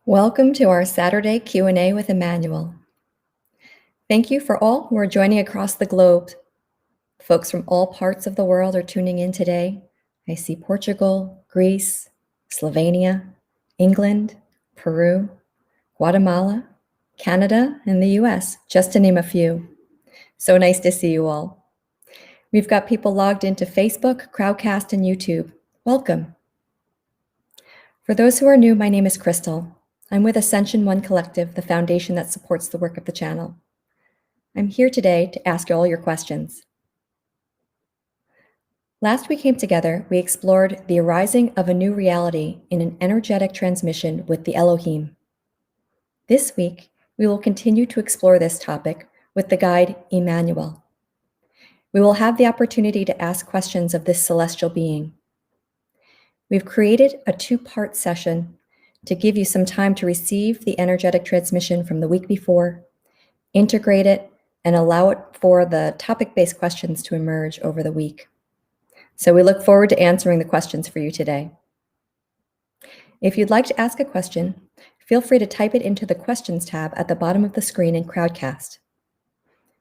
Welcome to our Saturday Q&A with Emmanuel. Thank you for all who are joining across the globe. Folks from all parts of the world are tuning in today. I see Portugal, Greece, Slovenia, England, Peru, Guatemala, Canada, and the US, just to name a few. So nice to see you all. We've got people logged into Facebook, Crowdcast, and YouTube. Welcome. For those who are new, my name is Crystal. I'm with Ascension One Collective, the foundation that supports the work of the channel. I'm here today to ask all your questions. Last we came together, we explored the arising of a new reality in an energetic transmission with the Elohim. This week, we will continue to explore this topic with the guide Emmanuel. We will have the opportunity to ask questions of this celestial being. We've created a two-part session to give you some time to receive the energetic transmission from the week before, integrate it, and allow it for the topic-based questions to emerge over the week. So we look forward to answering the questions for you today. If you'd like to ask a question, feel free to type it into the questions tab at the bottom of the screen in Crowdcast.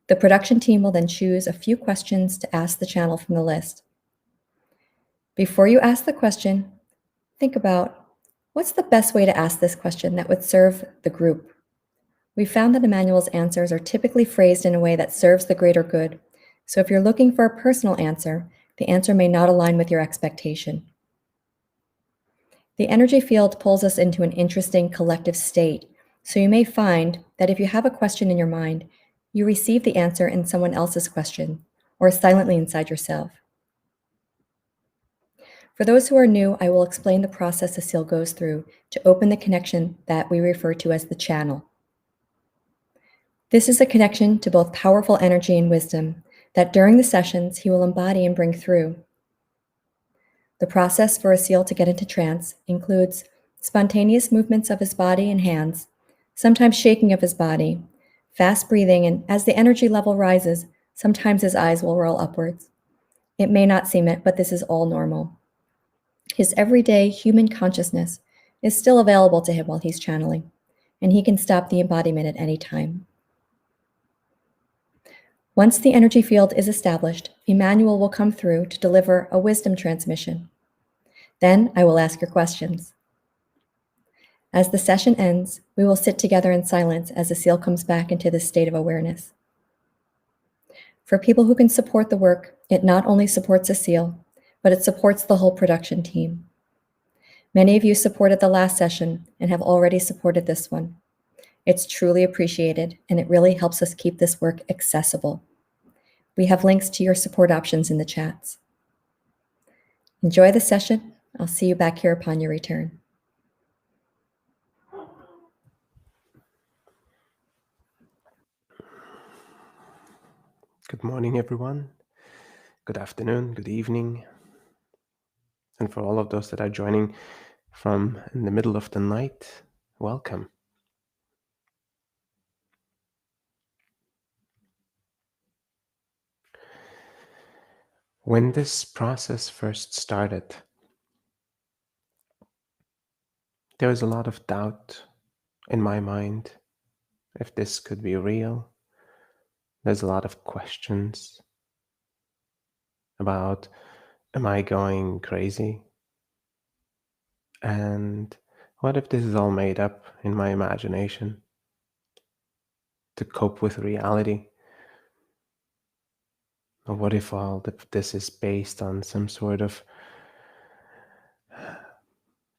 The production team will then choose a few questions to ask the channel from the list. Before you ask the question, think about what's the best way to ask this question that would serve the group. We found that Emmanuel's answers are typically phrased in a way that serves the greater good. So if you're looking for a personal answer, the answer may not align with your expectation. The energy field pulls us into an interesting collective state. So you may find that if you have a question in your mind, you receive the answer in someone else's question or silently inside yourself. For those who are new, I will explain the process a seal goes through to open the connection that we refer to as the channel. This is a connection to both powerful energy and wisdom that during the sessions he will embody and bring through. The process for a seal to get into trance includes spontaneous movements of his body and hands, sometimes shaking of his body, fast breathing, and as the energy level rises, sometimes his eyes will roll upwards. It may not seem it, but this is all normal. His everyday human consciousness is still available to him while he's channeling, and he can stop the embodiment at any time. Once the energy field is established, Emmanuel will come through to deliver a wisdom transmission. Then I will ask your questions. As the session ends, we will sit together in silence as the seal comes back into this state of awareness. For people who can support the work, it not only supports a seal, but it supports the whole production team. Many of you supported the last session and have already supported this one. It's truly appreciated, and it really helps us keep this work accessible. We have links to your support options in the chats. Enjoy the session. I'll see you back here upon your return. Good morning, everyone. Good afternoon, good evening. And for all of those that are joining from in the middle of the night, welcome. When this process first started, there was a lot of doubt in my mind if this could be real. There's a lot of questions about, am I going crazy? And what if this is all made up in my imagination to cope with reality? Or what if all this is based on some sort of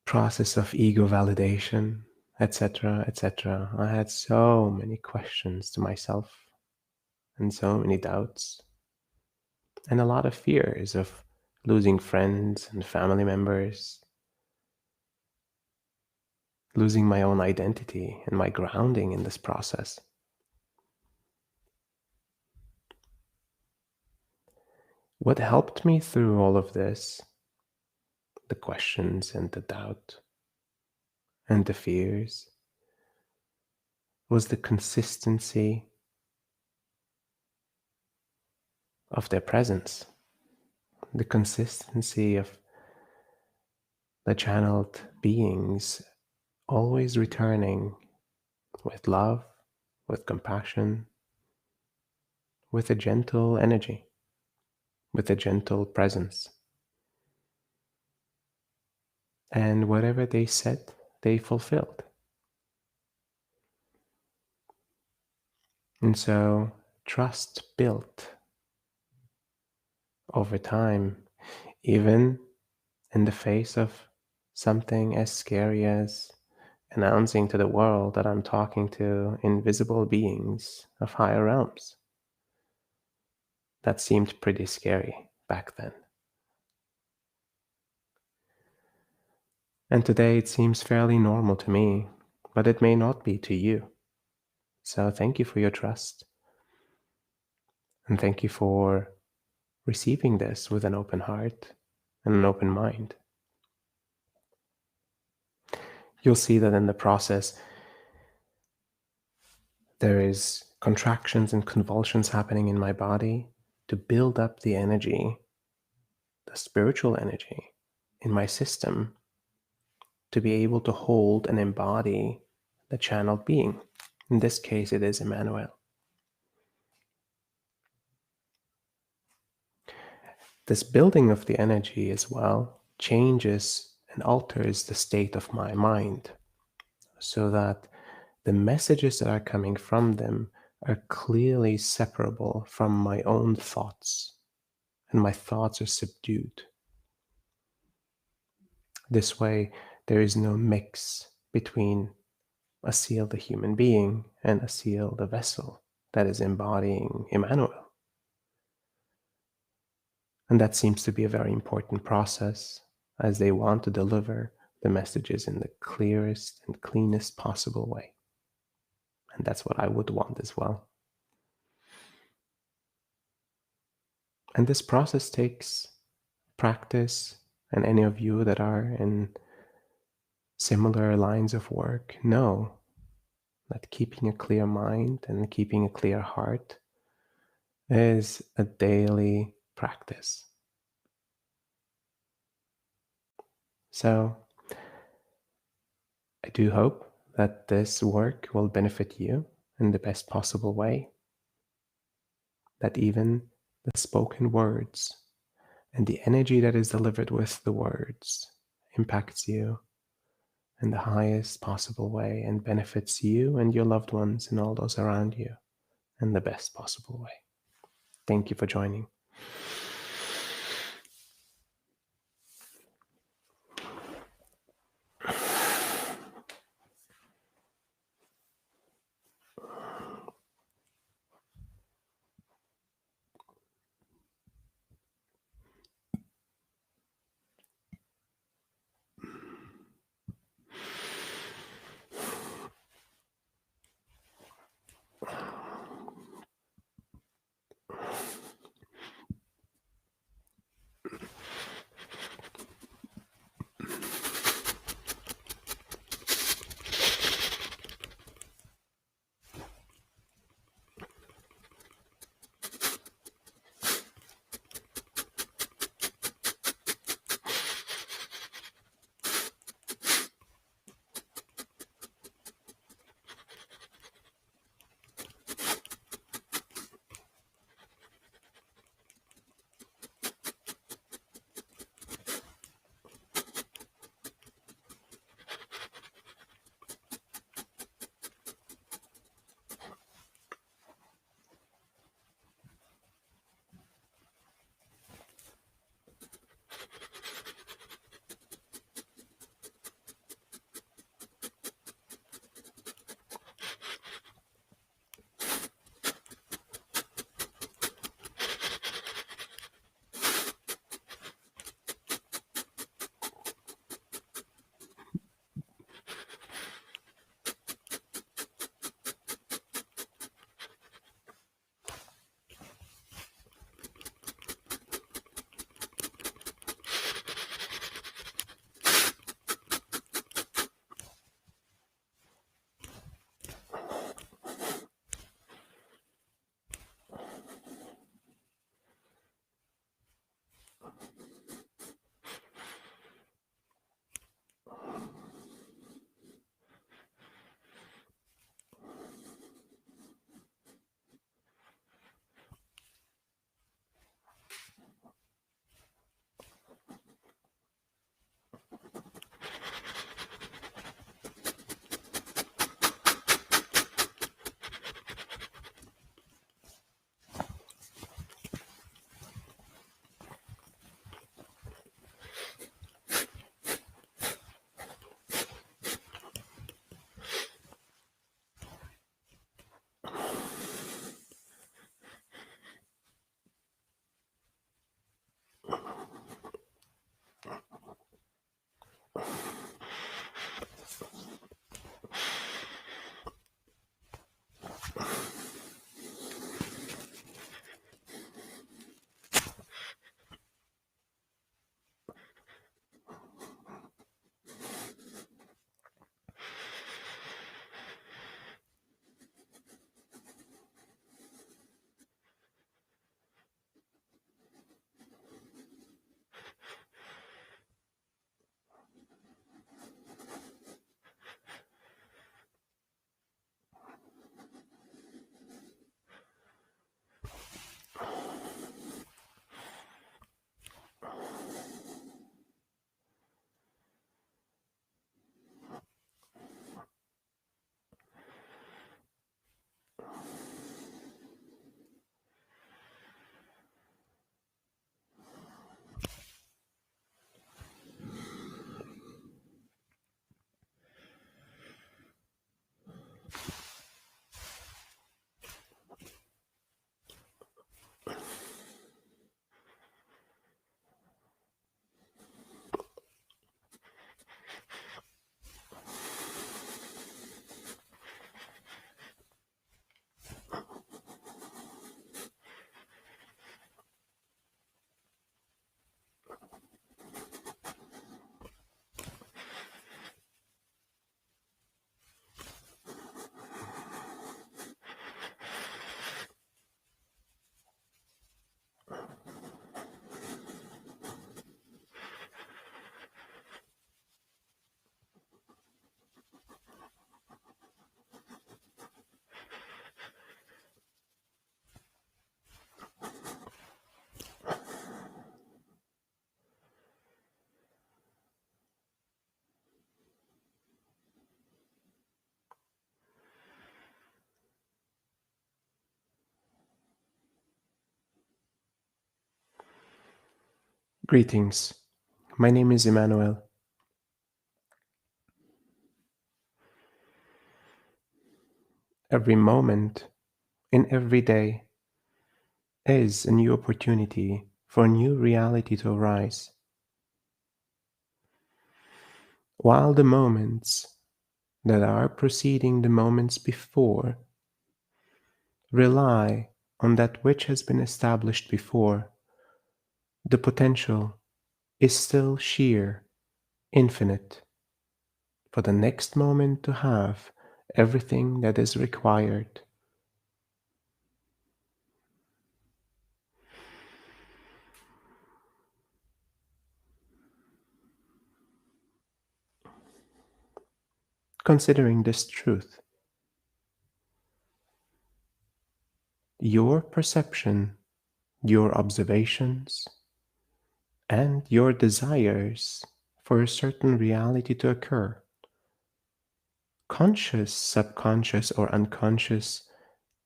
process of ego validation, etc., etc.? I had so many questions to myself and so many doubts and a lot of fears of losing friends and family members, losing my own identity and my grounding in this process. What helped me through all of this, the questions and the doubt and the fears, was the consistency of their presence, the consistency of the channeled beings always returning with love, with compassion, with a gentle energy, with a gentle presence. And whatever they said, they fulfilled. And so trust built over time, even in the face of something as scary as announcing to the world that I'm talking to invisible beings of higher realms. That seemed pretty scary back then. And today it seems fairly normal to me, but it may not be to you. So thank you for your trust. And thank you for receiving this with an open heart and an open mind. You'll see that in the process, there is contractions and convulsions happening in my body to build up the energy, the spiritual energy in my system, to be able to hold and embody the channeled being. In this case, it is Emmanuel. This building of the energy as well changes and alters the state of my mind so that the messages that are coming from them are clearly separable from my own thoughts, and my thoughts are subdued. This way, there is no mix between Asil, the human being, and Asil, the vessel that is embodying Emmanuel. And that seems to be a very important process, as they want to deliver the messages in the clearest and cleanest possible way. And that's what I would want as well. And this process takes practice, and any of you that are in similar lines of work know that keeping a clear mind and keeping a clear heart is a daily practice. So I do hope that this work will benefit you in the best possible way, that even the spoken words and the energy that is delivered with the words impacts you in the highest possible way and benefits you and your loved ones and all those around you in the best possible way. Thank you for joining. Greetings. My name is Emmanuel. Every moment in every day is a new opportunity for a new reality to arise. While the moments that are preceding the moments before rely on that which has been established before, the potential is still sheer, infinite, for the next moment to have everything that is required. Considering this truth, your perception, your observations, and your desires for a certain reality to occur, conscious, subconscious, or unconscious,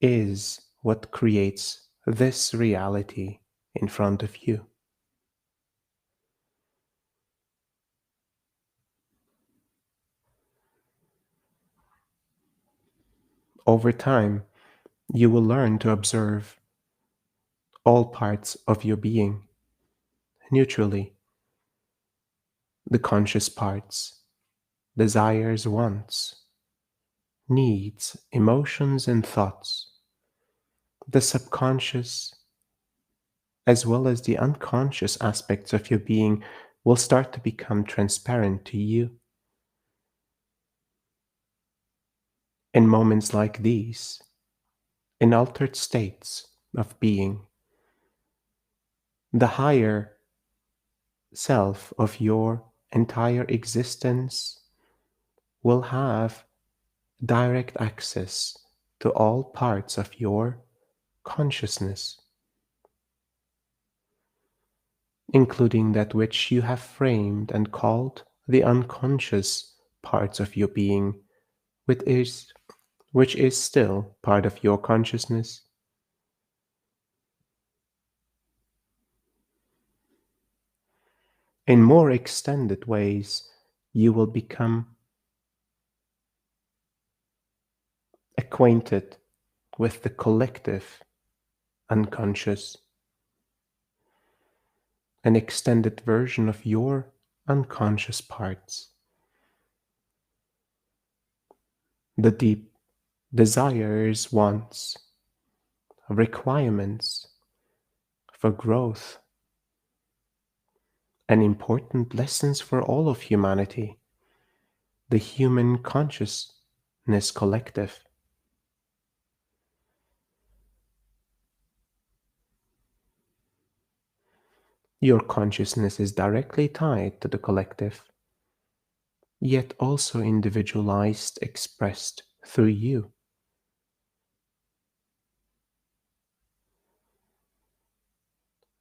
is what creates this reality in front of you. Over time, you will learn to observe all parts of your being neutrally: the conscious parts, desires, wants, needs, emotions, and thoughts, the subconscious, as well as the unconscious aspects of your being will start to become transparent to you. In moments like these, in altered states of being, the higher self of your entire existence will have direct access to all parts of your consciousness, including that which you have framed and called the unconscious parts of your being, which is still part of your consciousness. In more extended ways, you will become acquainted with the collective unconscious, an extended version of your unconscious parts, the deep desires, wants, requirements for growth, and important lessons for all of humanity, the human consciousness collective. Your consciousness is directly tied to the collective, yet also individualized, expressed through you.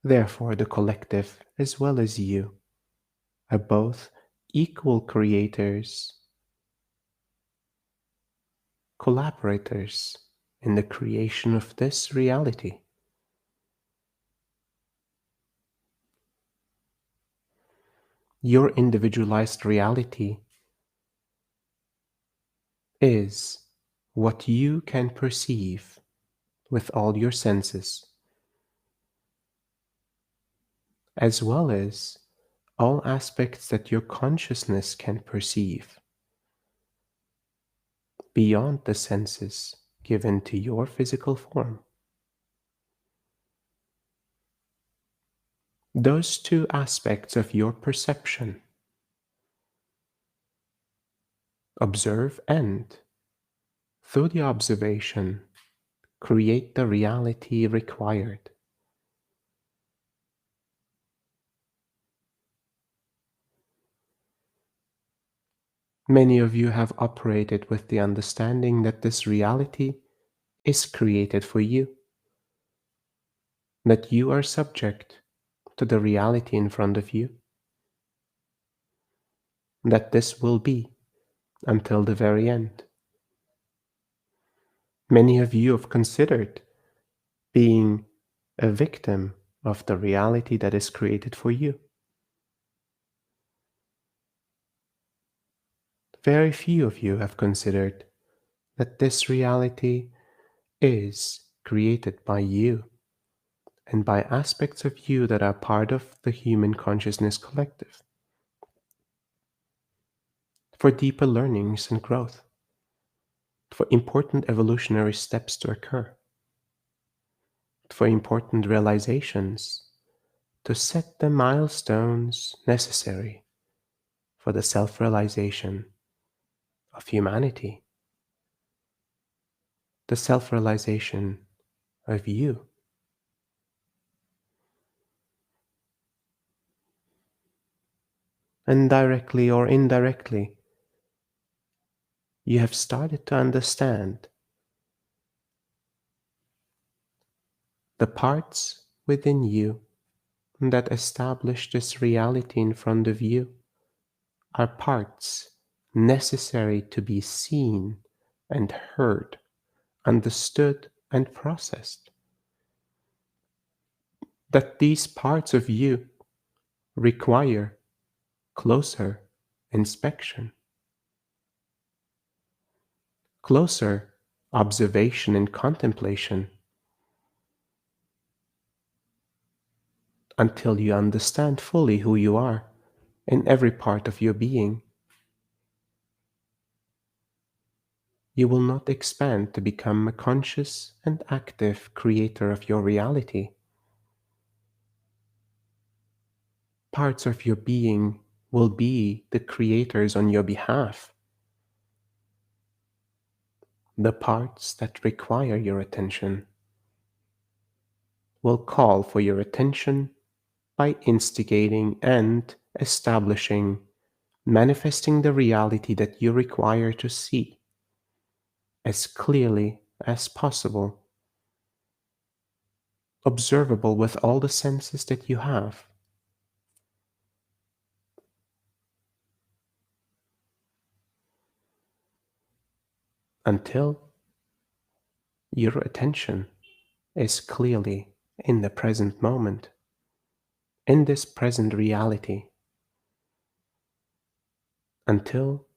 Therefore, the collective, as well as you, are both equal creators, collaborators in the creation of this reality. Your individualized reality is what you can perceive with all your senses, as well as all aspects that your consciousness can perceive beyond the senses given to your physical form. Those two aspects of your perception, observe and, through the observation, create the reality required. Many of you have operated with the understanding that this reality is created for you, that you are subject to the reality in front of you, that this will be until the very end. Many of you have considered being a victim of the reality that is created for you. Very few of you have considered that this reality is created by you and by aspects of you that are part of the human consciousness collective for deeper learnings and growth, for important evolutionary steps to occur, for important realizations, to set the milestones necessary for the self-realization of humanity, the self-realization of you. And directly or indirectly, you have started to understand the parts within you that establish this reality in front of you are parts necessary to be seen and heard, understood and processed. That these parts of you require closer inspection, closer observation and contemplation, until you understand fully who you are in every part of your being. You will not expand to become a conscious and active creator of your reality. Parts of your being will be the creators on your behalf. The parts that require your attention will call for your attention by instigating and establishing, manifesting the reality that you require to see as clearly as possible, observable with all the senses that you have. Until your attention is clearly in the present moment, in this present reality, until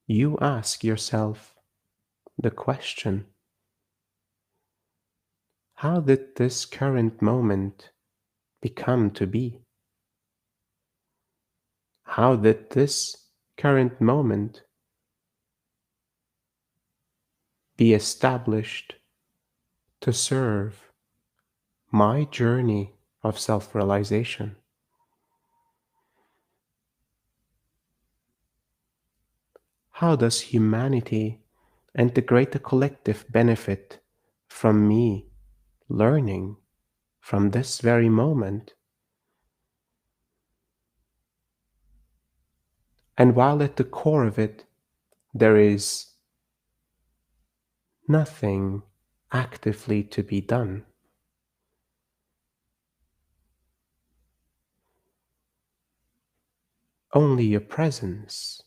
you ask yourself the question, how did this current moment become to be? How did this current moment be established to serve my journey of self realization? How does humanity and the greater collective benefit from me learning from this very moment? And while at the core of it, there is nothing actively to be done, only your presence,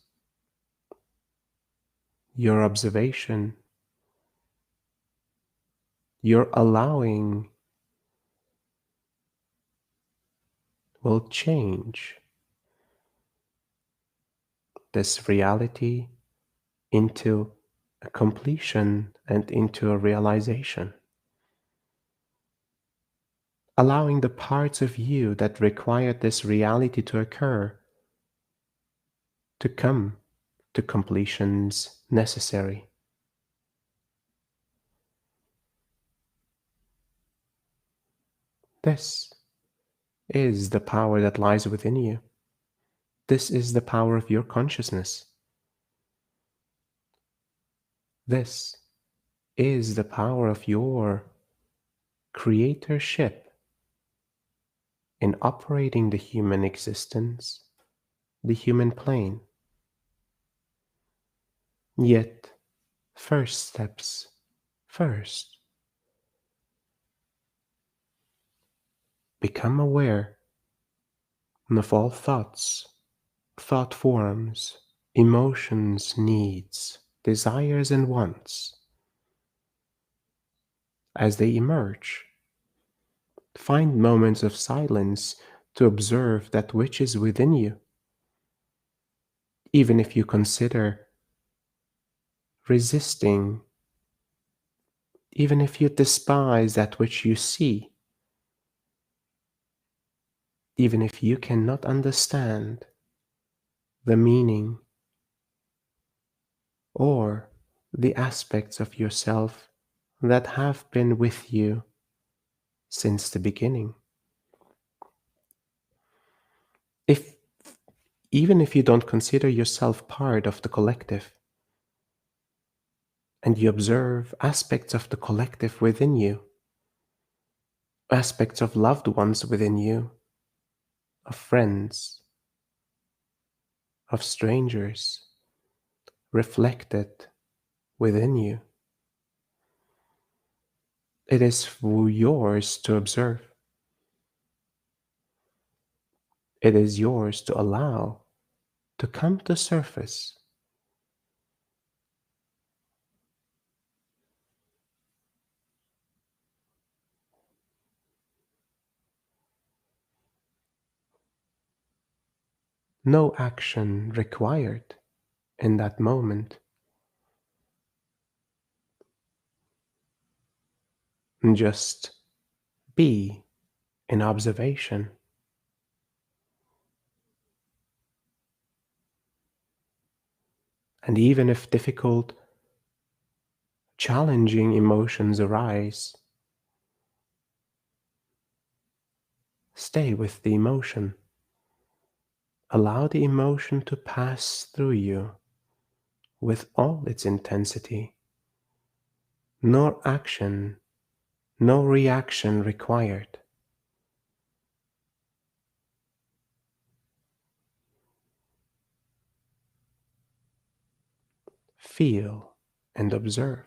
your observation, your allowing will change this reality into a completion and into a realization, allowing the parts of you that require this reality to occur to come to completions necessary. This is the power that lies within you. This is the power of your consciousness. This is the power of your creatorship in operating the human existence, the human plane. Yet, first steps first. Become aware of all thoughts, thought forms, emotions, needs, desires, and wants as they emerge. Find moments of silence to observe that which is within you. Even if you consider resisting, even if you despise that which you see, even if you cannot understand the meaning or the aspects of yourself that have been with you since the beginning. If even if you don't consider yourself part of the collective, and you observe aspects of the collective within you, aspects of loved ones within you, of friends, of strangers, reflected within you, it is yours to observe. It is yours to allow to come to surface. No action required in that moment. Just be in observation. And even if difficult, challenging emotions arise, stay with the emotion. Allow the emotion to pass through you with all its intensity. No action, no reaction required. Feel and observe.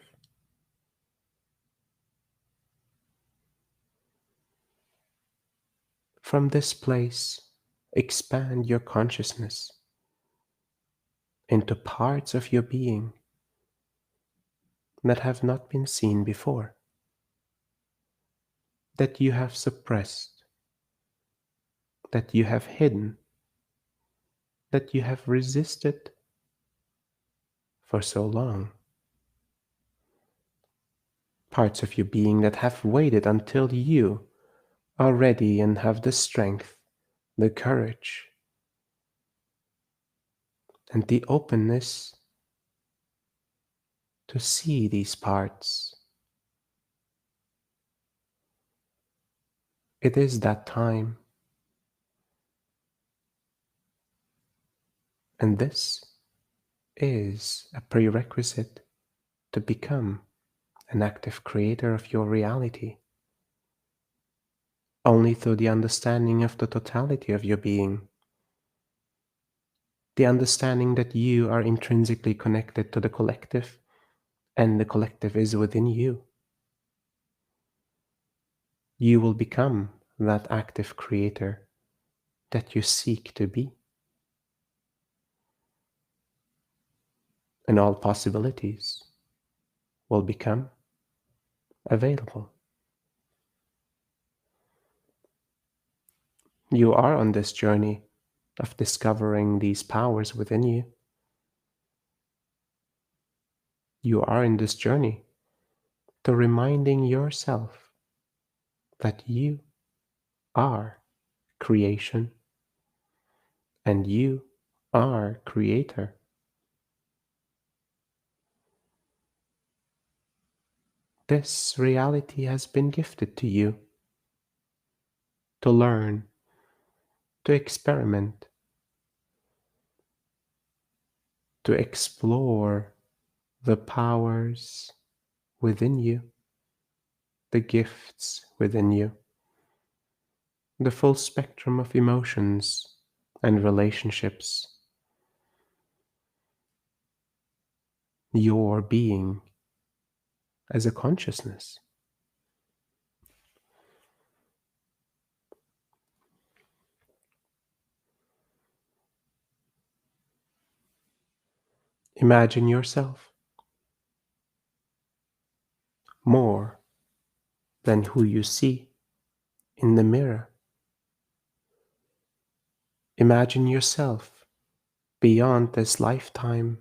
From this place, expand your consciousness into parts of your being that have not been seen before, that you have suppressed, that you have hidden, that you have resisted for so long. Parts of your being that have waited until you are ready and have the strength, the courage and the openness to see these parts. It is that time, and this is a prerequisite to become an active creator of your reality. Only through the understanding of the totality of your being, the understanding that you are intrinsically connected to the collective and the collective is within you, you will become that active creator that you seek to be. And all possibilities will become available. You are on this journey of discovering these powers within you. You are in this journey to reminding yourself that you are creation and you are creator. This reality has been gifted to you to learn, to experiment, to explore the powers within you, the gifts within you, the full spectrum of emotions and relationships, your being as a consciousness. Imagine yourself more than who you see in the mirror. Imagine yourself beyond this lifetime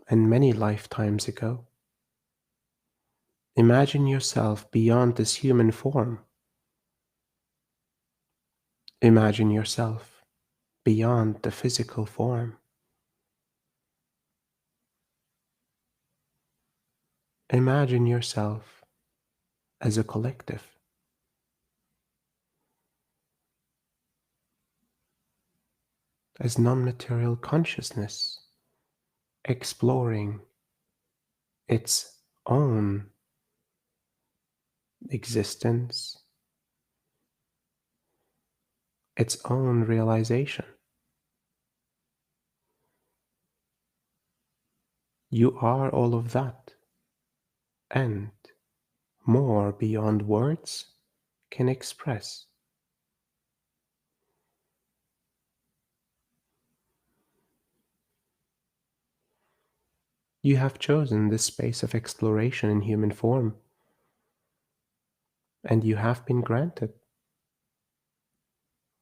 and many lifetimes ago. Imagine yourself beyond this human form. Imagine yourself beyond the physical form. Imagine yourself as a collective, as non-material consciousness, exploring its own existence, its own realization. You are all of that, and more beyond words can express. You have chosen this space of exploration in human form, and you have been granted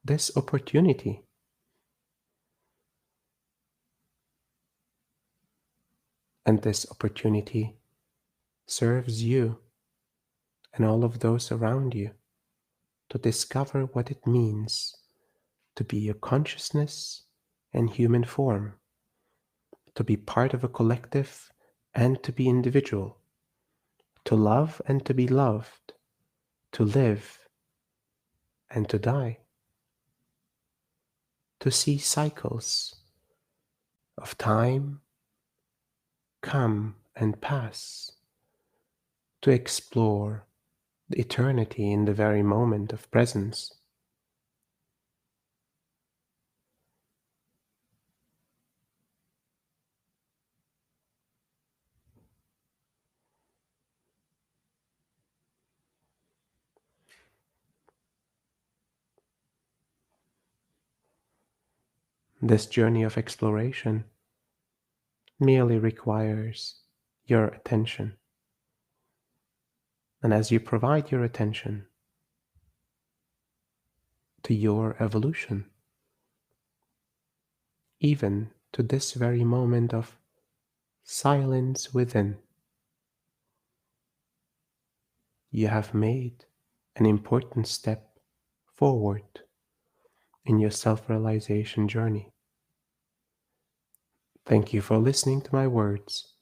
this opportunity. And this opportunity serves you and all of those around you to discover what it means to be a consciousness and human form, to be part of a collective and to be individual, to love and to be loved, to live and to die, to see cycles of time come and pass, to explore the eternity in the very moment of presence. This journey of exploration merely requires your attention. And as you provide your attention to your evolution, even to this very moment of silence within, you have made an important step forward in your self realization journey. Thank you for listening to my words.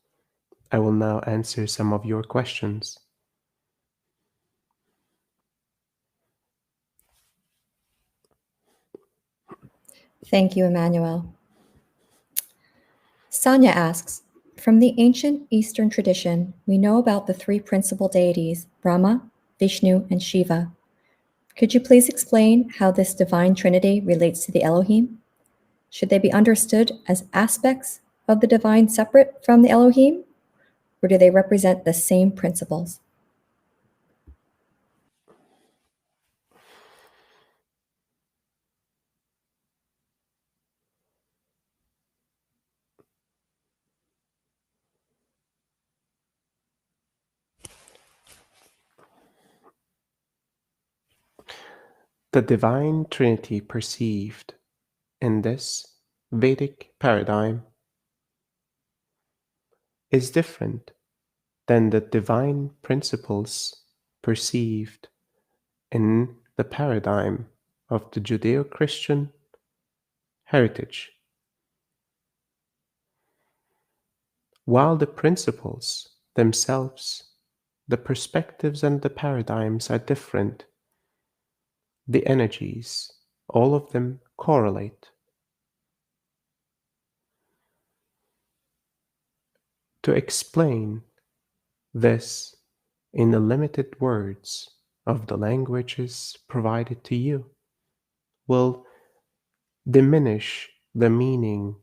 I will now answer some of your questions. Thank you, Emmanuel. Sanya asks, from the ancient Eastern tradition, we know about the three principal deities, Brahma, Vishnu, and Shiva. Could you please explain how this divine trinity relates to the Elohim? Should they be understood as aspects of the divine separate from the Elohim, or do they represent the same principles? The divine trinity perceived in this Vedic paradigm is different than the divine principles perceived in the paradigm of the Judeo Christian heritage. While the principles themselves, the perspectives and the paradigms are different, the energies, all of them correlate. To explain this in the limited words of the languages provided to you will diminish the meaning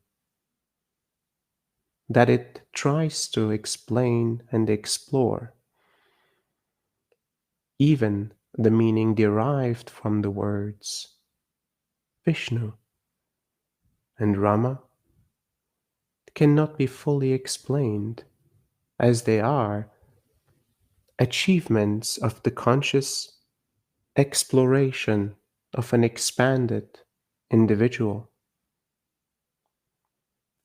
that it tries to explain and explore, even the meaning derived from the words Vishnu and Rama cannot be fully explained, as they are achievements of the conscious exploration of an expanded individual.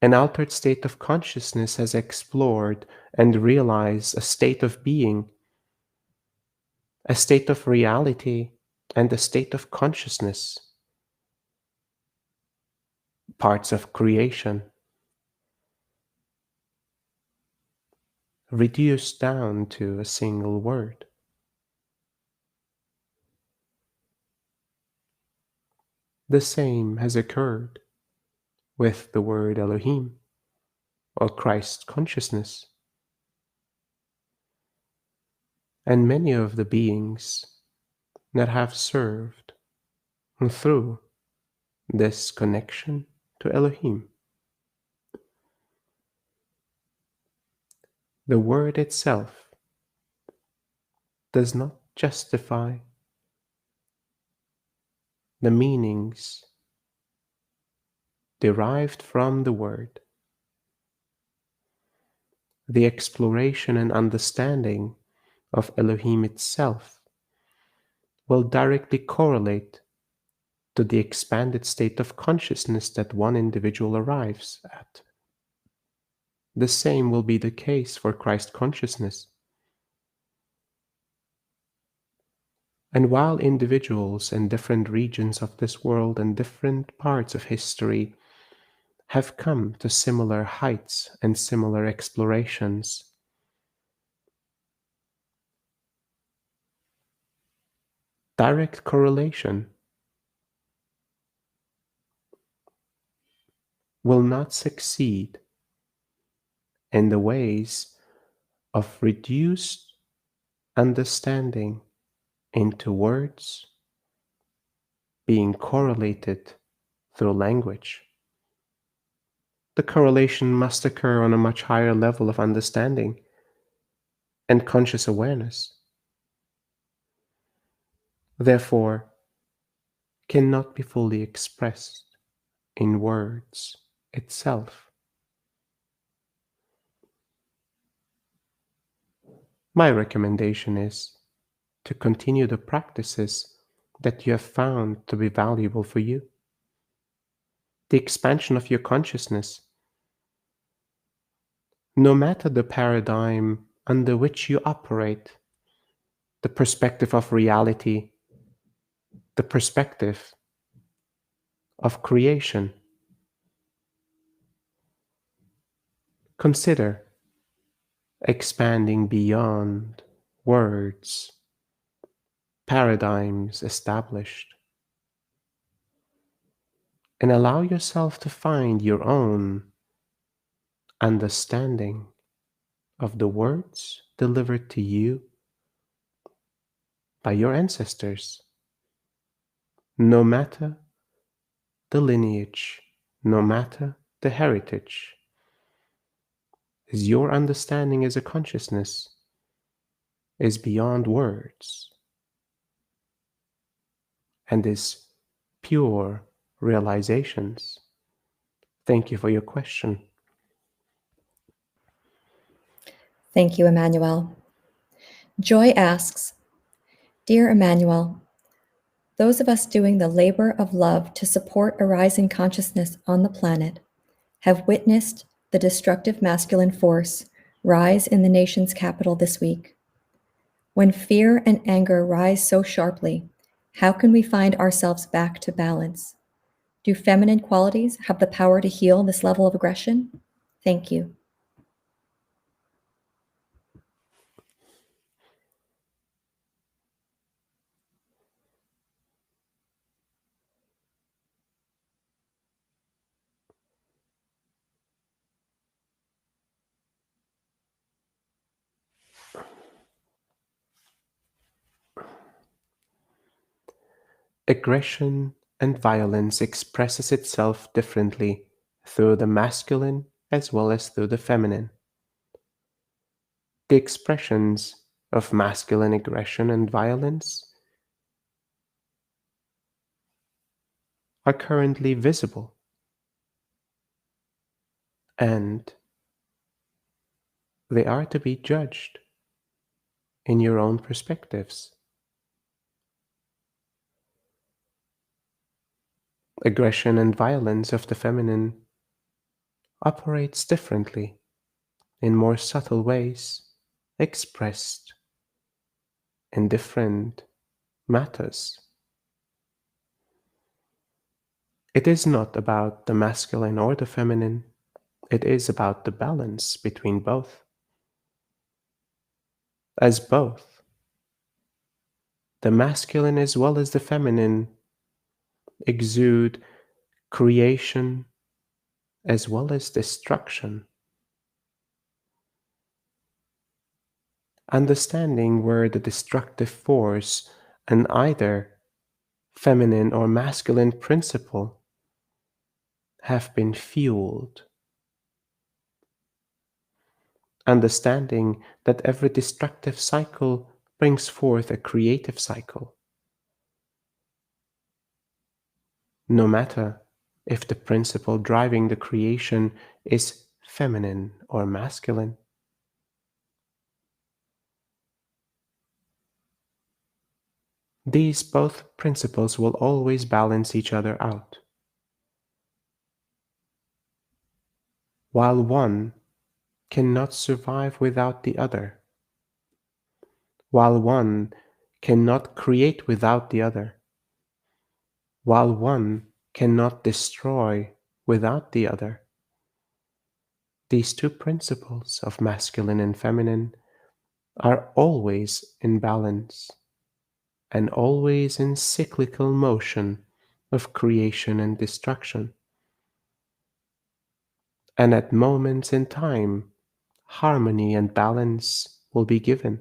An altered state of consciousness has explored and realized a state of being, a state of reality, and a state of consciousness, parts of creation, reduced down to a single word. The same has occurred with the word Elohim, or Christ consciousness. And many of the beings that have served through this connection to Elohim. The word itself does not justify the meanings derived from the word. The exploration and understanding of Elohim itself will directly correlate to the expanded state of consciousness that one individual arrives at. The same will be the case for Christ consciousness. And while individuals in different regions of this world and different parts of history have come to similar heights and similar explorations, direct correlation will not succeed in the ways of reduced understanding into words being correlated through language. The correlation must occur on a much higher level of understanding and conscious awareness. Therefore, cannot be fully expressed in words itself. My recommendation is to continue the practices that you have found to be valuable for you. The expansion of your consciousness, no matter the paradigm under which you operate, the perspective of reality, the perspective of creation, Consider expanding beyond words, paradigms established, and allow yourself to find your own understanding of the words delivered to you by your ancestors, no matter the lineage, no matter the heritage, as your understanding as a consciousness is beyond words and is pure realizations. Thank you for your question. Thank you, Emmanuel. Joy asks, Dear Emmanuel, those of us doing the labor of love to support a rising consciousness on the planet have witnessed the destructive masculine force rise in the nation's capital this week. When fear and anger rise so sharply, how can we find ourselves back to balance? Do feminine qualities have the power to heal this level of aggression? Thank you. Aggression and violence expresses itself differently through the masculine as well as through the feminine. The expressions of masculine aggression and violence are currently visible, and they are to be judged in your own perspectives. Aggression and violence of the feminine operates differently, in more subtle ways, expressed in different matters. It is not about the masculine or the feminine, it is about the balance between both. As both, the masculine as well as the feminine, exude creation as well as destruction. Understanding where the destructive force in either feminine or masculine principle have been fueled. Understanding that every destructive cycle brings forth a creative cycle. No matter if the principle driving the creation is feminine or masculine. These both principles will always balance each other out. While one cannot survive without the other, while one cannot create without the other, while one cannot destroy without the other, these two principles of masculine and feminine are always in balance and always in cyclical motion of creation and destruction. And at moments in time, harmony and balance will be given,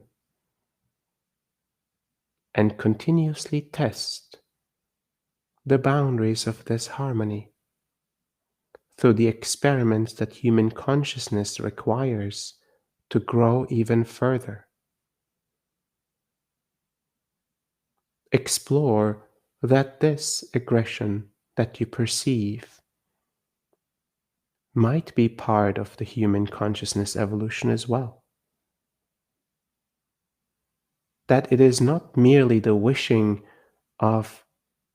and continuously test the boundaries of this harmony through the experiments that human consciousness requires to grow even further. Explore that this aggression that you perceive might be part of the human consciousness evolution as well. That it is not merely the wishing of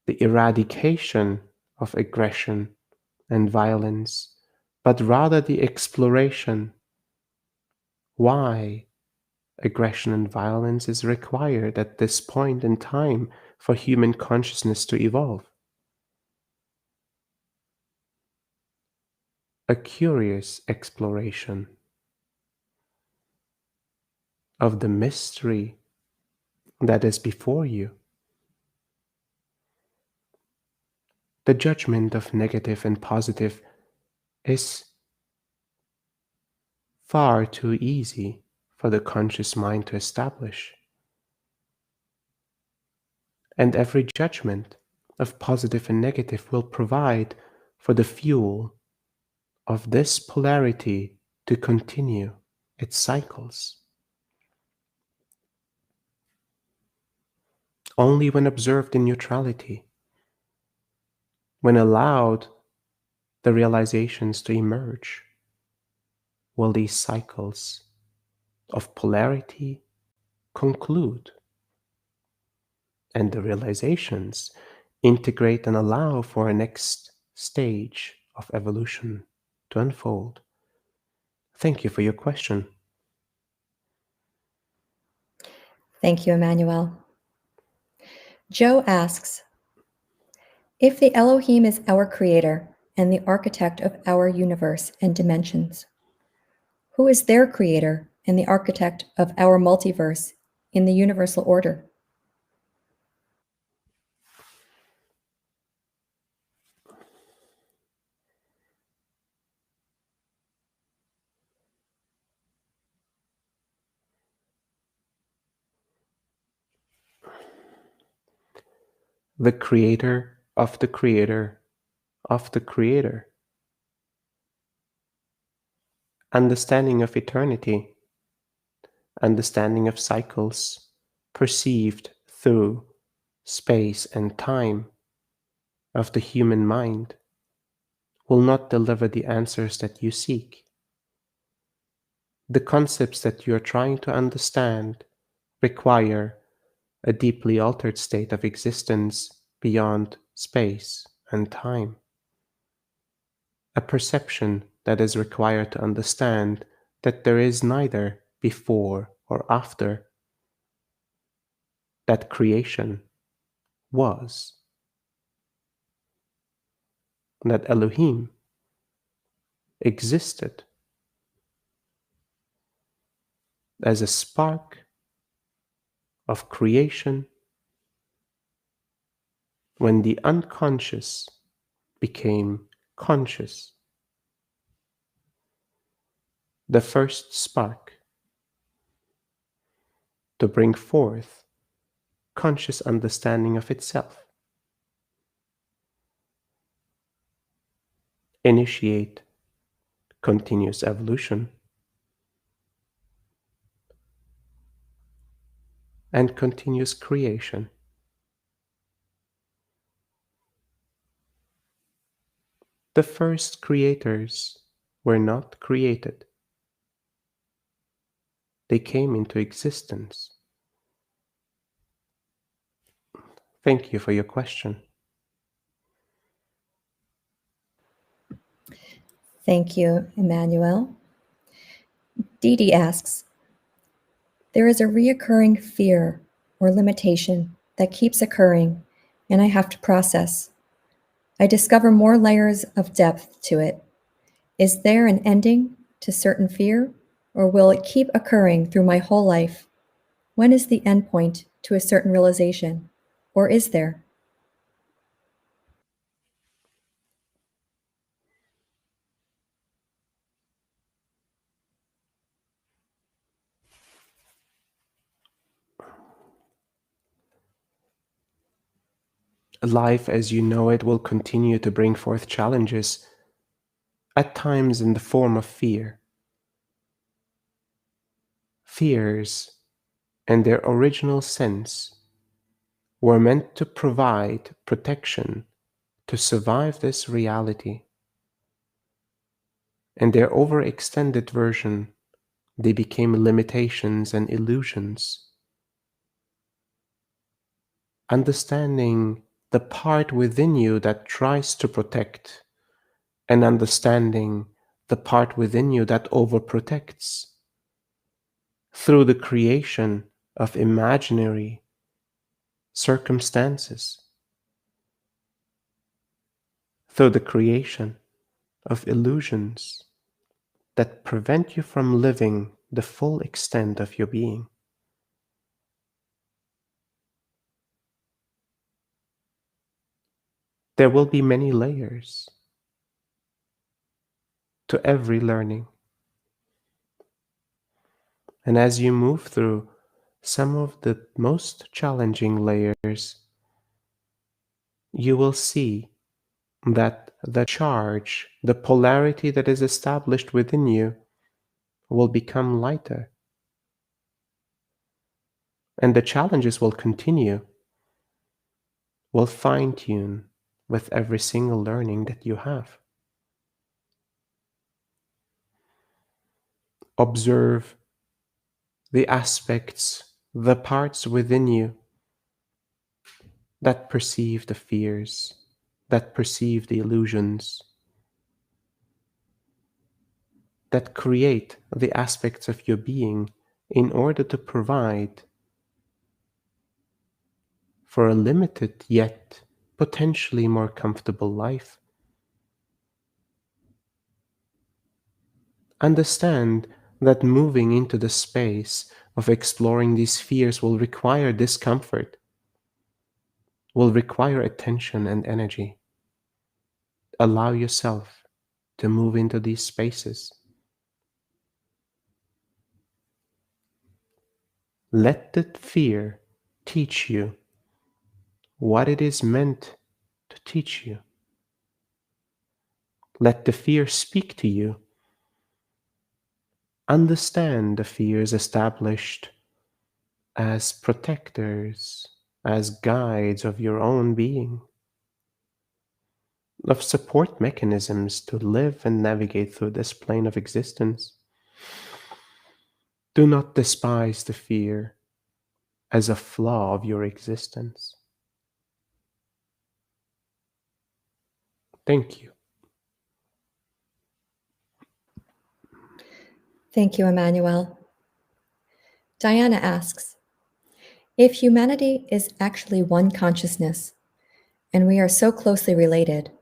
the eradication of aggression and violence, but rather the exploration why aggression and violence is required at this point in time for human consciousness to evolve. a curious exploration of the mystery that is before you. The judgment of negative and positive is far too easy for the conscious mind to establish. And every judgment of positive and negative will provide for the fuel of this polarity to continue its cycles. Only when observed in neutrality, when allowed the realizations to emerge, will these cycles of polarity conclude and the realizations integrate and allow for a next stage of evolution to unfold. Thank you for your question. Thank you, Emmanuel. Joe asks, if the Elohim is our creator and the architect of our universe and dimensions, who is their creator and the architect of our multiverse in the universal order? The creator of the creator of the creator. Understanding of eternity, understanding of cycles perceived through space and time of the human mind will not deliver the answers that you seek. The concepts that you are trying to understand require a deeply altered state of existence beyond space and time. A perception that is required to understand that there is neither before or after, that creation was, that Elohim existed as a spark of creation when the unconscious became conscious. The first spark to bring forth conscious understanding of itself. Initiate continuous evolution and continuous creation. The first creators were not created. They came into existence. Thank you for your question. Thank you, Emmanuel. Dee Dee asks, there is a reoccurring fear or limitation that keeps occurring, and I have to process. I discover more layers of depth to it. Is there an ending to certain fear, or will it keep occurring through my whole life? When is the end point to a certain realization, or is there? Life as you know it will continue to bring forth challenges, at times in the form of fear. Fears, in their original sense, were meant to provide protection to survive this reality. In their overextended version, they became limitations and illusions. Understanding the part within you that tries to protect, and understanding the part within you that overprotects, through the creation of imaginary circumstances, through the creation of illusions that prevent you from living the full extent of your being. There will be many layers to every learning. And as you move through some of the most challenging layers, you will see that the charge, the polarity that is established within you, will become lighter. And the challenges will continue, will fine tune with every single learning that you have. Observe the aspects, the parts within you that perceive the fears, that perceive the illusions, that create the aspects of your being in order to provide for a limited yet potentially more comfortable life. Understand that moving into the space of exploring these fears will require discomfort, will require attention and energy. Allow yourself to move into these spaces. Let the fear teach you what it is meant to teach you. Let the fear speak to you. Understand the fears established as protectors, as guides of your own being, of support mechanisms to live and navigate through this plane of existence. Do not despise the fear as a flaw of your existence. Thank you. Thank you, Emmanuel. Diana asks, if humanity is actually one consciousness, and we are so closely related,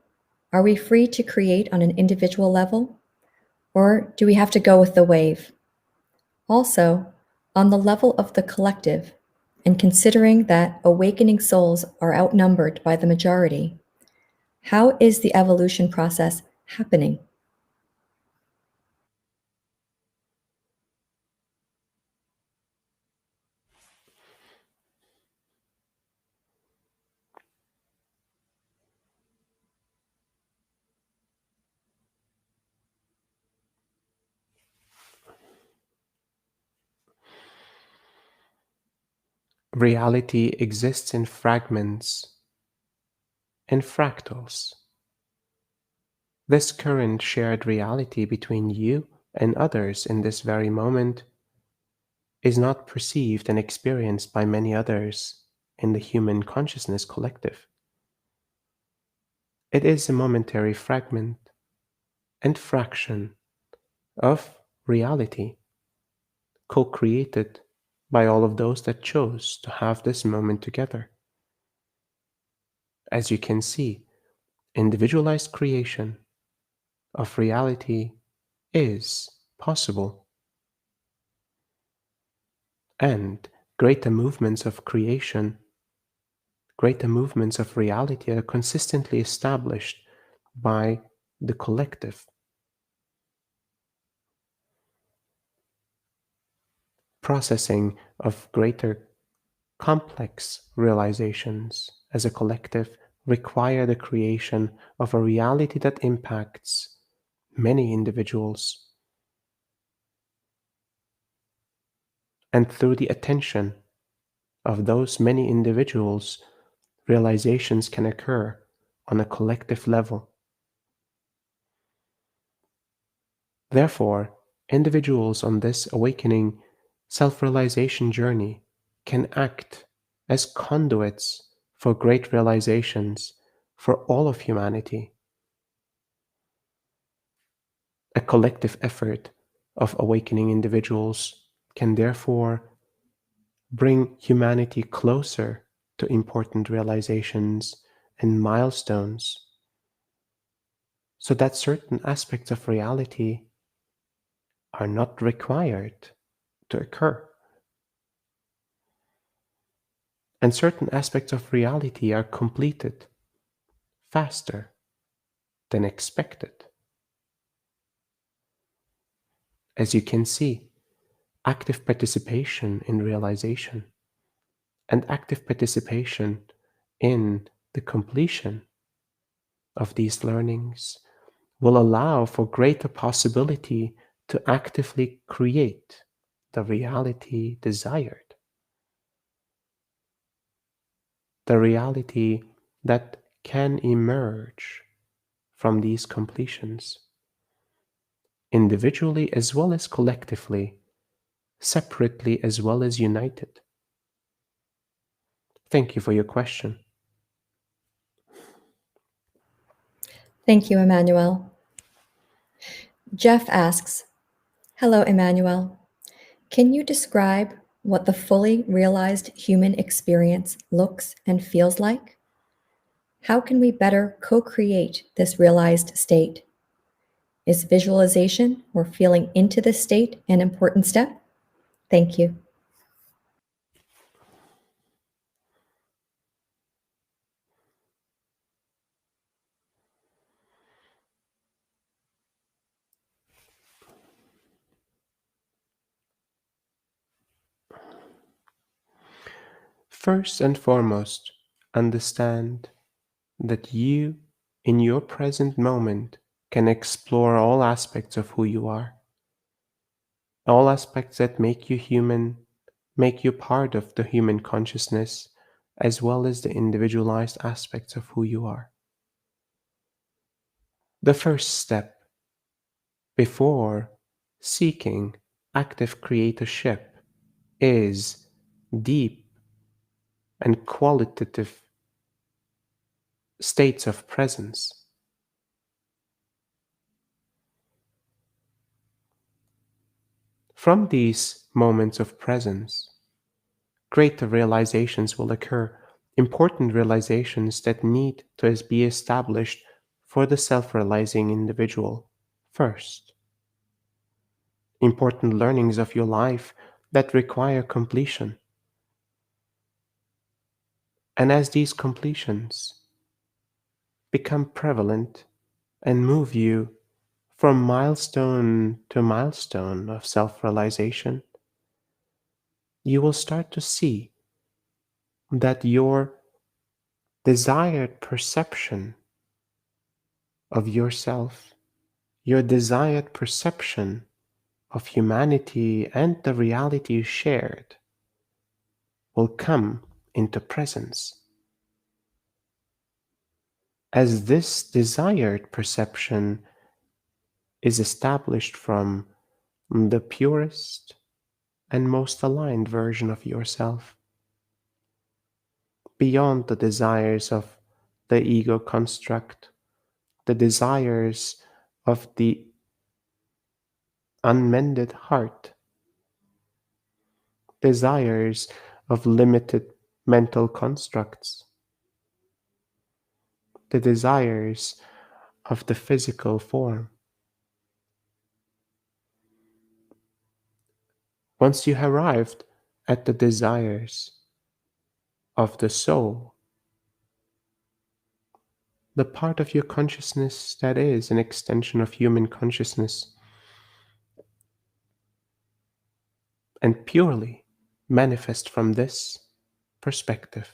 are we free to create on an individual level? Or do we have to go with the wave? Also, on the level of the collective, and considering that awakening souls are outnumbered by the majority, how is the evolution process happening? Reality exists in fragments, in fractals. This current shared reality between you and others in this very moment is not perceived and experienced by many others in the human consciousness collective. It is a momentary fragment and fraction of reality, co-created by all of those that chose to have this moment together. As you can see, individualized creation of reality is possible, and greater movements of creation, greater movements of reality are consistently established by the collective. Processing of greater complex realizations as a collective require the creation of a reality that impacts many individuals. And through the attention of those many individuals, realizations can occur on a collective level. Therefore, individuals on this awakening self-realization journey can act as conduits for great realizations for all of humanity. A collective effort of awakening individuals can therefore bring humanity closer to important realizations and milestones, so that certain aspects of reality are not required to occur. And certain aspects of reality are completed faster than expected. As you can see, active participation in realization and active participation in the completion of these learnings will allow for greater possibility to actively create the reality desired, the reality that can emerge from these completions, individually as well as collectively, separately as well as united. Thank you for your question. Thank you, Emmanuel. Jeff asks, hello, Emmanuel. Can you describe what the fully realized human experience looks and feels like? How can we better co-create this realized state? Is visualization or feeling into this state an important step? Thank you. First and foremost, understand that you, in your present moment, can explore all aspects of who you are, all aspects that make you human, make you part of the human consciousness, as well as the individualized aspects of who you are. The first step before seeking active creatorship is deep and qualitative states of presence. From these moments of presence, greater realizations will occur, important realizations that need to be established for the self-realizing individual first. Important learnings of your life that require completion. And as these completions become prevalent and move you from milestone to milestone of self-realization, you will start to see that your desired perception of yourself, your desired perception of humanity and the reality shared will come into presence. As this desired perception is established from the purest and most aligned version of yourself, beyond the desires of the ego construct, the desires of the unmended heart, desires of limited mental constructs, the desires of the physical form. Once you have arrived at the desires of the soul, the part of your consciousness that is an extension of human consciousness and purely manifest from this perspective,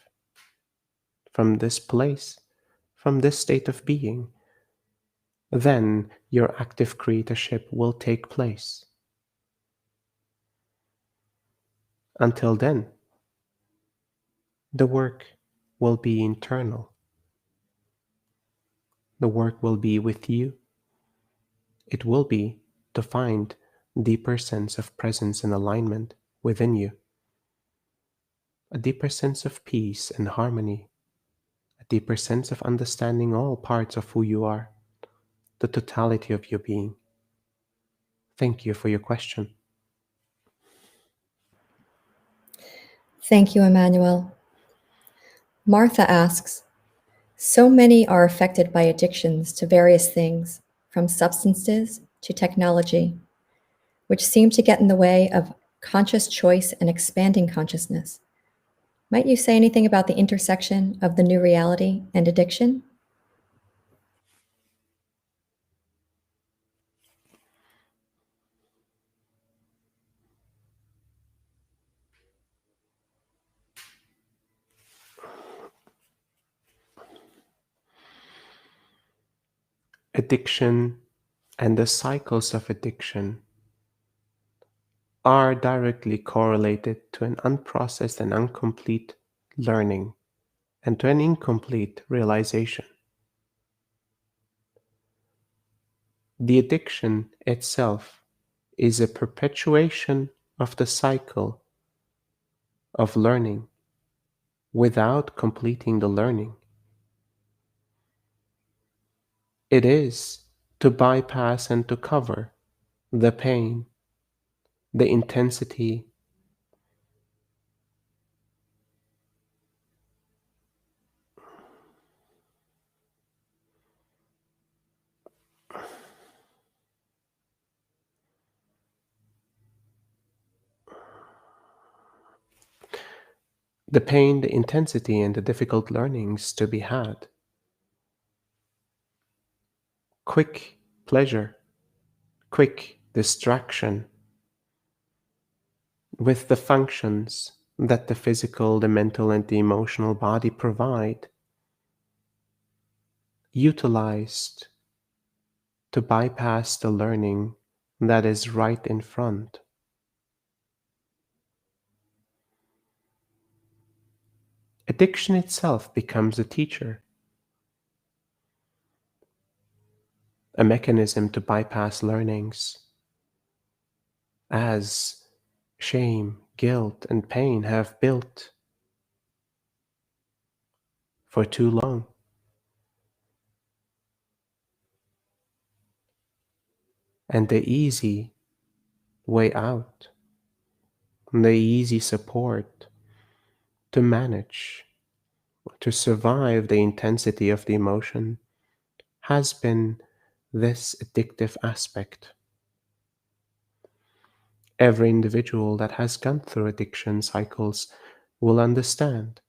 from this place, from this state of being, then your active creatorship will take place. Until then, the work will be internal. The work will be with you. It will be to find deeper sense of presence and alignment within you, a deeper sense of peace and harmony, a deeper sense of understanding all parts of who you are, the totality of your being. Thank you for your question. Thank you, Emmanuel. Martha asks, So many are affected by addictions to various things, from substances to technology, which seem to get in the way of conscious choice and expanding consciousness. Might you say anything about the intersection of the new reality and addiction? Addiction and the cycles of addiction are directly correlated to an unprocessed and incomplete learning and to an incomplete realization. The addiction itself is a perpetuation of the cycle of learning without completing the learning. It is to bypass and to cover the pain, the intensity, the intensity, and the difficult learnings to be had. Quick pleasure, quick distraction with the functions that the physical, the mental, and the emotional body provide, utilized to bypass the learning that is right in front. Addiction itself becomes a teacher, a mechanism to bypass learnings, as shame, guilt, and pain have built for too long. And the easy way out, the easy support to manage, to survive the intensity of the emotion has been this addictive aspect. Every individual that has gone through addiction cycles will understand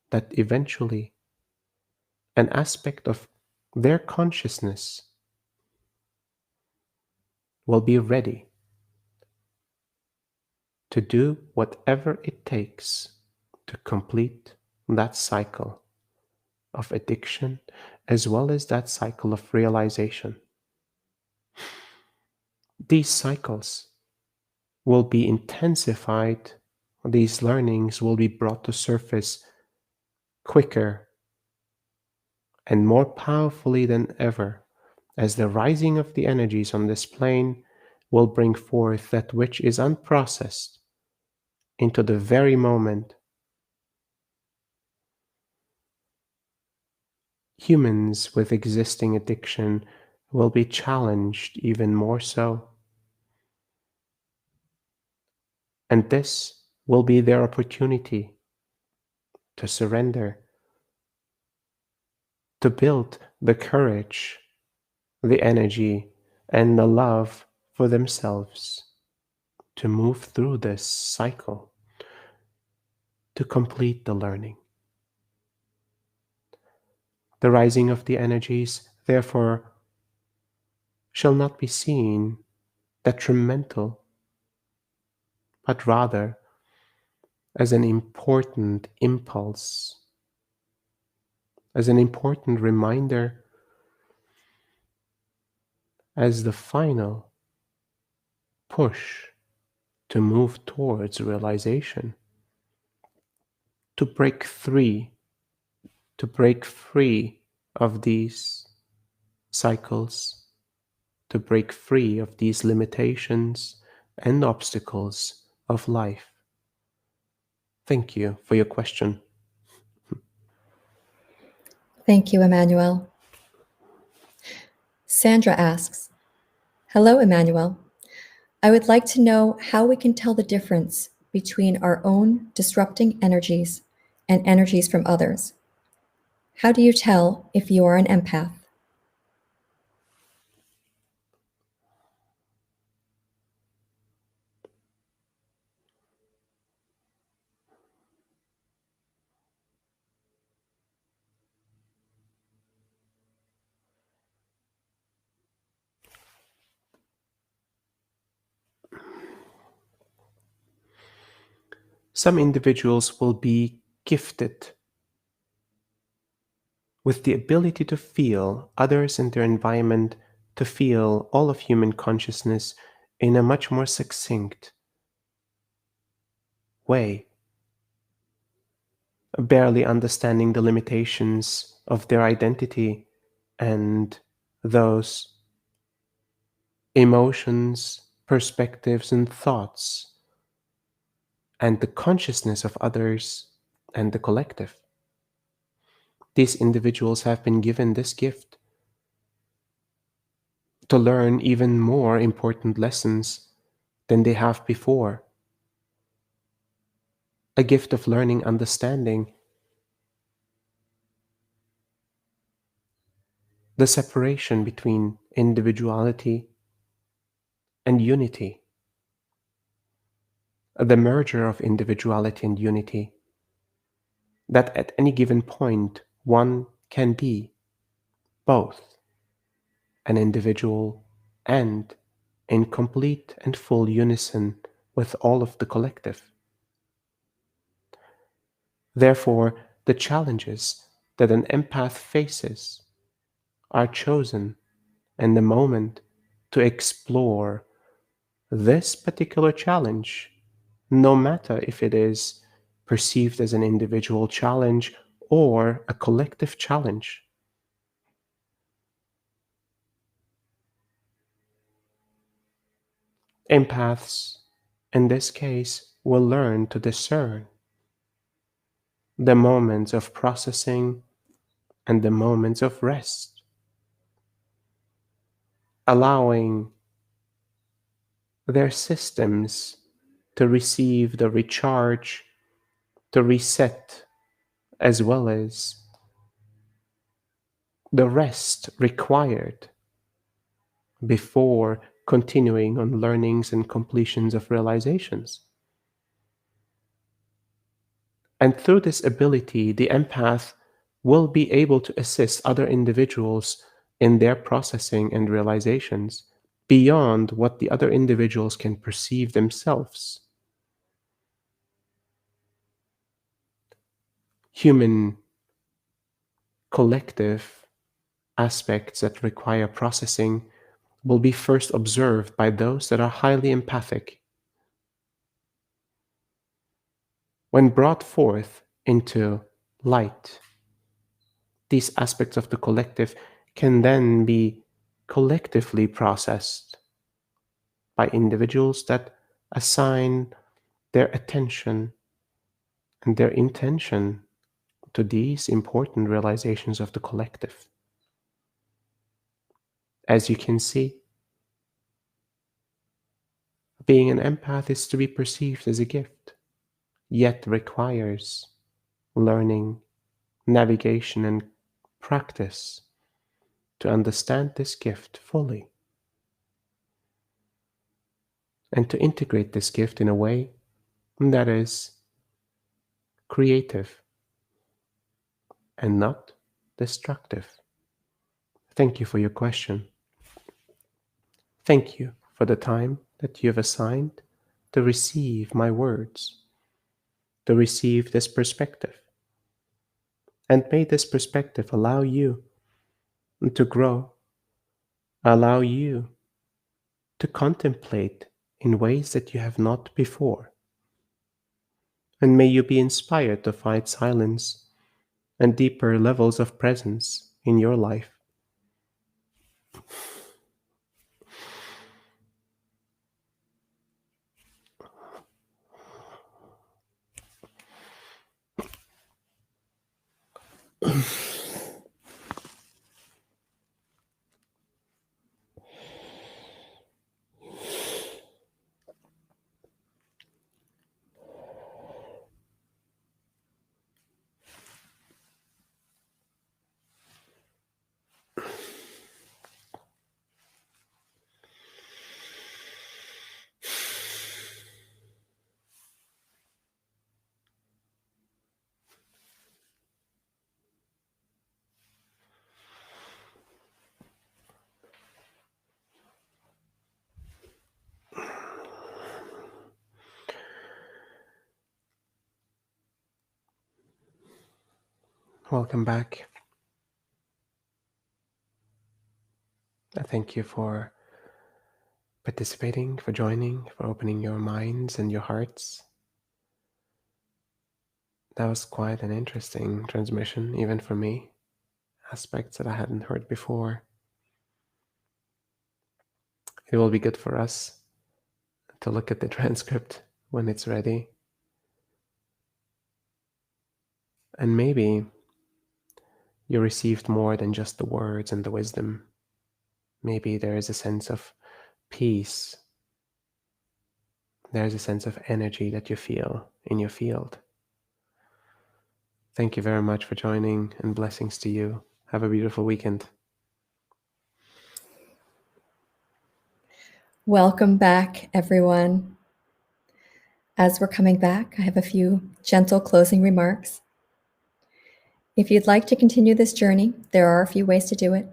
that eventually an aspect of their consciousness will be ready to do whatever it takes to complete that cycle of addiction as well as that cycle of realization. These cycles will be intensified, these learnings will be brought to surface quicker and more powerfully than ever, as the rising of the energies on this plane will bring forth that which is unprocessed into the very moment. Humans with existing addiction will be challenged even more so. And this will be their opportunity to surrender, to build the courage, the energy, and the love for themselves to move through this cycle, to complete the learning. The rising of the energies, therefore, shall not be seen detrimental, but rather as an important impulse, as an important reminder, as the final push to move towards realization, to break free, to break free of these cycles, to break free of these limitations and obstacles of life. Thank you for your question. Thank you, Emmanuel. Sandra asks, "Hello, Emmanuel. I would like to know how we can tell the difference between our own disrupting energies and energies from others. How do you tell if you are an empath? Some individuals will be gifted with the ability to feel others in their environment, to feel all of human consciousness in a much more succinct way, barely understanding the limitations of their identity and those emotions, perspectives, and thoughts, and the consciousness of others and the collective. These individuals have been given this gift to learn even more important lessons than they have before. A gift of learning, understanding the separation between individuality and unity, the merger of individuality and unity, that at any given point one can be both an individual and in complete and full unison with all of the collective. Therefore, the challenges that an empath faces are chosen in the moment to explore this particular challenge, no matter if it is perceived as an individual challenge or a collective challenge. Empaths, in this case, will learn to discern the moments of processing and the moments of rest, allowing their systems to receive the recharge, to reset, as well as the rest required before continuing on learnings and completions of realizations. And through this ability, the empath will be able to assist other individuals in their processing and realizations beyond what the other individuals can perceive themselves. Human collective aspects that require processing will be first observed by those that are highly empathic. When brought forth into light, these aspects of the collective can then be collectively processed by individuals that assign their attention and their intention to these important realizations of the collective. As you can see, being an empath is to be perceived as a gift, yet requires learning, navigation, and practice to understand this gift fully and to integrate this gift in a way that is creative and not destructive. Thank you for your question. Thank you for the time that you have assigned to receive my words, to receive this perspective. And may this perspective allow you to grow, allow you to contemplate in ways that you have not before. And may you be inspired to find silence and deeper levels of presence in your life. Welcome back. I thank you for participating, for joining, for opening your minds and your hearts. That was quite an interesting transmission, even for me. Aspects that I hadn't heard before. It will be good for us to look at the transcript when it's ready. And maybe you received more than just the words and the wisdom. Maybe there is a sense of peace. There's a sense of energy that you feel in your field. Thank you very much for joining, and blessings to you. Have a beautiful weekend. Welcome back, everyone. As we're coming back, I have a few gentle closing remarks. If you'd like to continue this journey, there are a few ways to do it.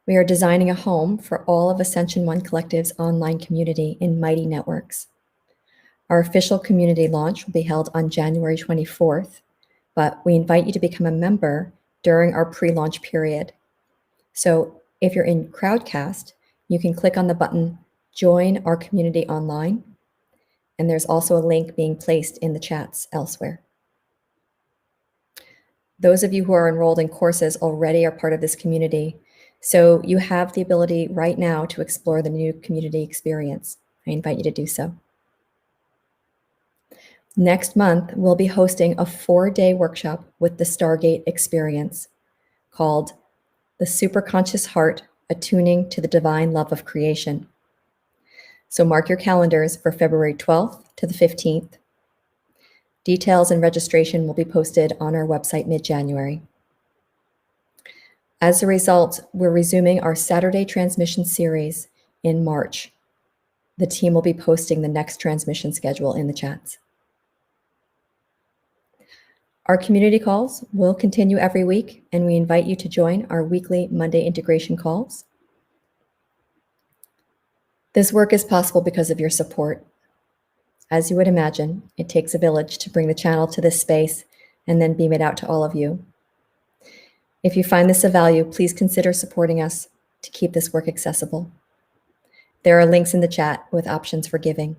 We are designing a home for all of Ascension One Collective's online community in Mighty Networks. Our official community launch will be held on January 24th, but we invite you to become a member during our pre-launch period. So if you're in Crowdcast, you can click on the button, Join Our Community Online, and there's also a link being placed in the chats elsewhere. Those of you who are enrolled in courses already are part of this community, so you have the ability right now to explore the new community experience. I invite you to do so. Next month, we'll be hosting a 4-day workshop with the Stargate Experience called The Superconscious Heart, Attuning to the Divine Love of Creation. So mark your calendars for February 12th to the 15th. Details and registration will be posted on our website mid-January. As a result, we're resuming our Saturday transmission series in March. The team will be posting the next transmission schedule in the chats. Our community calls will continue every week, and we invite you to join our weekly Monday integration calls. This work is possible because of your support. As you would imagine, it takes a village to bring the channel to this space and then beam it out to all of you. If you find this of value, please consider supporting us to keep this work accessible. There are links in the chat with options for giving.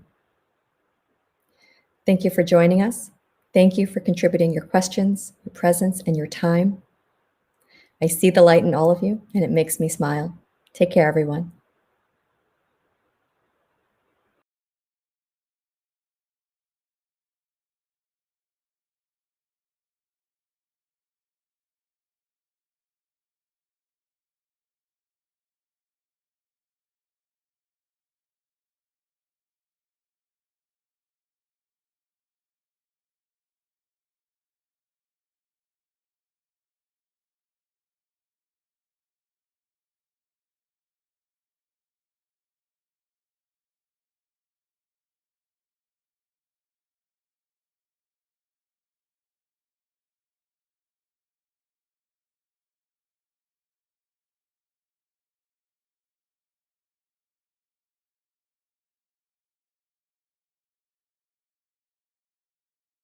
Thank you for joining us. Thank you for contributing your questions, your presence, and your time. I see the light in all of you, and it makes me smile. Take care, everyone.